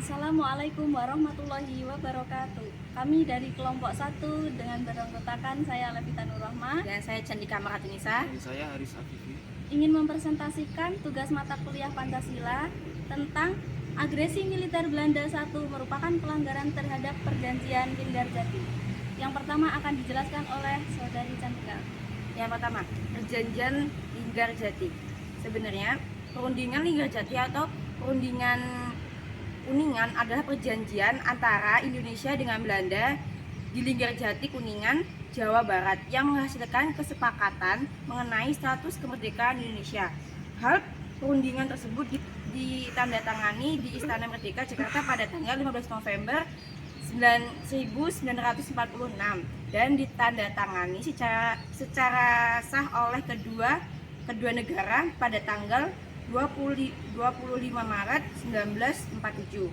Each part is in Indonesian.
Assalamualaikum warahmatullahi wabarakatuh. Kami dari kelompok 1 dengan beranggotakan saya Levita Nurrohma Dan saya Candika Maratunisa. Dan saya Haris Afifi. ingin mempresentasikan tugas mata kuliah Pancasila tentang agresi militer Belanda 1 merupakan pelanggaran terhadap perjanjian Linggarjati. Yang pertama akan dijelaskan oleh Saudari Candika. Yang pertama, perjanjian Linggarjati. Sebenarnya perundingan Linggarjati atau perundingan Kuningan adalah perjanjian antara Indonesia dengan Belanda di Linggarjati Kuningan, Jawa Barat yang menghasilkan kesepakatan mengenai status kemerdekaan Indonesia. Hal perundingan tersebut ditandatangani di Istana Merdeka Jakarta pada tanggal 15 November 1946 dan ditandatangani secara sah oleh kedua negara pada tanggal 25 Maret 1947.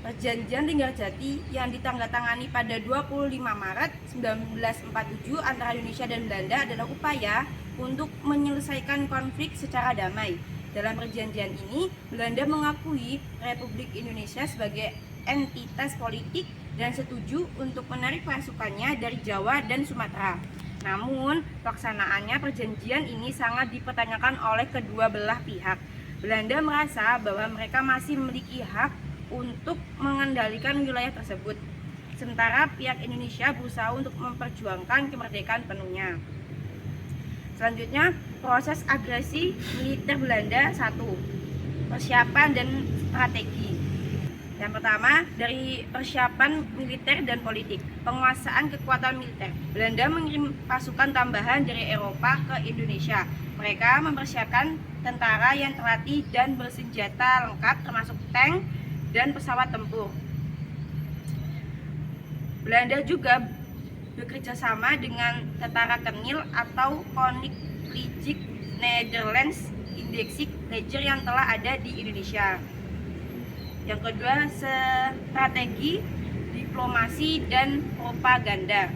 Perjanjian Linggarjati yang ditandatangani pada 25 Maret 1947 antara Indonesia dan Belanda adalah upaya untuk menyelesaikan konflik secara damai. Dalam perjanjian ini, Belanda mengakui Republik Indonesia sebagai entitas politik dan setuju untuk menarik pasukannya dari Jawa dan Sumatera. Namun, pelaksanaannya perjanjian ini sangat dipertanyakan oleh kedua belah pihak. Belanda merasa bahwa mereka masih memiliki hak untuk mengendalikan wilayah tersebut, sementara pihak Indonesia berusaha untuk memperjuangkan kemerdekaan penuhnya. Selanjutnya, proses agresi militer Belanda 1. Persiapan dan strategi. Yang pertama, dari persiapan militer dan politik. Penguasaan kekuatan militer. Belanda mengirim pasukan tambahan dari Eropa ke Indonesia. Mereka mempersiapkan tentara yang terlatih dan bersenjata lengkap termasuk tank dan pesawat tempur. Belanda juga bekerja sama dengan tentara Kenil atau Koninklijke Nederlands Indische Leger yang telah ada di Indonesia. Yang kedua, strategi diplomasi dan propaganda.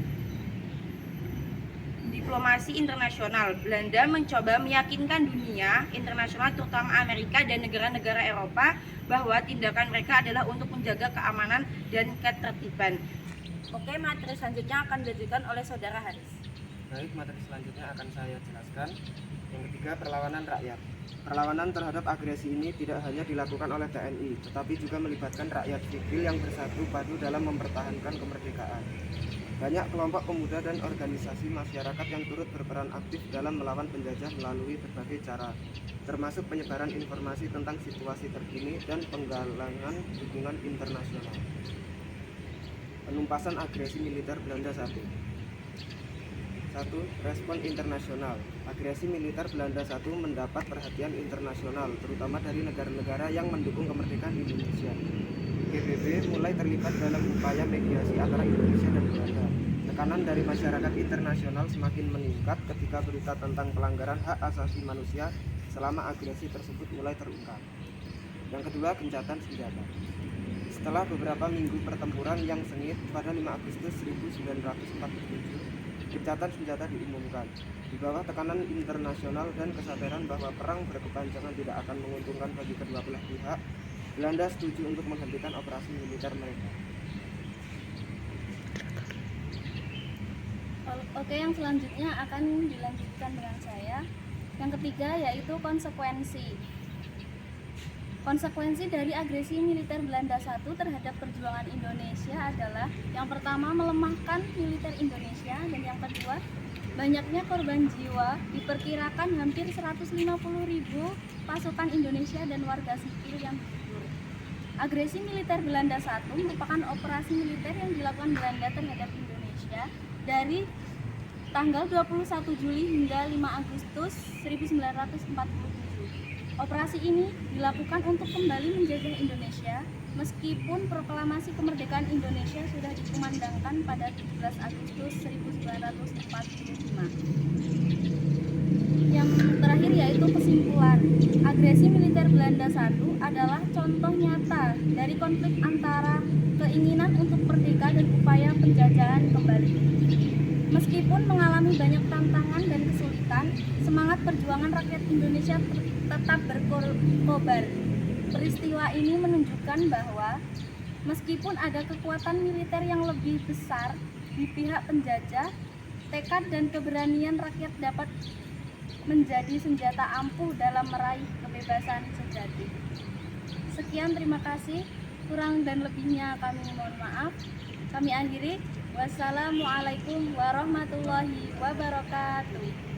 Diplomasi internasional. Belanda mencoba meyakinkan dunia internasional terutama Amerika dan negara-negara Eropa bahwa tindakan mereka adalah untuk menjaga keamanan dan ketertiban. Oke, materi selanjutnya akan dilanjutkan oleh Saudara Haris. Baik, materi selanjutnya akan saya jelaskan. Yang ketiga, perlawanan rakyat. Perlawanan terhadap agresi ini tidak hanya dilakukan oleh TNI, tetapi juga melibatkan rakyat sipil yang bersatu padu dalam mempertahankan kemerdekaan. Banyak kelompok pemuda dan organisasi masyarakat yang turut berperan aktif dalam melawan penjajah melalui berbagai cara, termasuk penyebaran informasi tentang situasi terkini dan penggalangan dukungan internasional. Penumpasan agresi militer Belanda 1. 1. Respon internasional. Agresi militer Belanda 1 mendapat perhatian internasional, terutama dari negara-negara yang mendukung kemerdekaan Indonesia. PBB mulai terlibat dalam upaya mediasi antara Indonesia dan Belanda. Tekanan dari masyarakat internasional semakin meningkat ketika berita tentang pelanggaran hak asasi manusia selama agresi tersebut mulai terungkap. Yang kedua, gencatan senjata. Setelah beberapa minggu pertempuran yang sengit, pada 5 Agustus 1947, gencatan senjata diumumkan. Di bawah tekanan internasional dan kesadaran bahwa perang berkepanjangan tidak akan menguntungkan bagi kedua belah pihak, Belanda setuju untuk menghentikan operasi militer mereka. Oke, yang selanjutnya akan dilanjutkan dengan saya. Yang ketiga yaitu konsekuensi. Konsekuensi dari agresi militer Belanda 1 terhadap perjuangan Indonesia adalah yang pertama melemahkan militer Indonesia dan yang kedua banyaknya korban jiwa, diperkirakan hampir 150.000 pasukan Indonesia dan warga sipil yang gugur. Agresi militer Belanda 1 merupakan operasi militer yang dilakukan Belanda terhadap Indonesia dari tanggal 21 Juli hingga 5 Agustus 1947. Operasi ini dilakukan untuk kembali menjajah Indonesia meskipun proklamasi kemerdekaan Indonesia sudah dikumandangkan pada 17 Agustus 1945. Yang terakhir yaitu kesimpulan. Agresi militer Belanda 1 adalah contoh nyata dari konflik antara keinginan untuk merdeka dan upaya penjajahan kembali. Meskipun mengalami banyak tantangan dan kesulitan, semangat perjuangan rakyat Indonesia tetap berkobar. Peristiwa ini menunjukkan bahwa Meskipun ada kekuatan militer yang lebih besar di pihak penjajah, tekad dan keberanian rakyat dapat menjadi senjata ampuh dalam meraih kebebasan sejati. Sekian, terima kasih. Kurang dan lebihnya kami mohon maaf. Kami akhiri. Wassalamualaikum warahmatullahi wabarakatuh.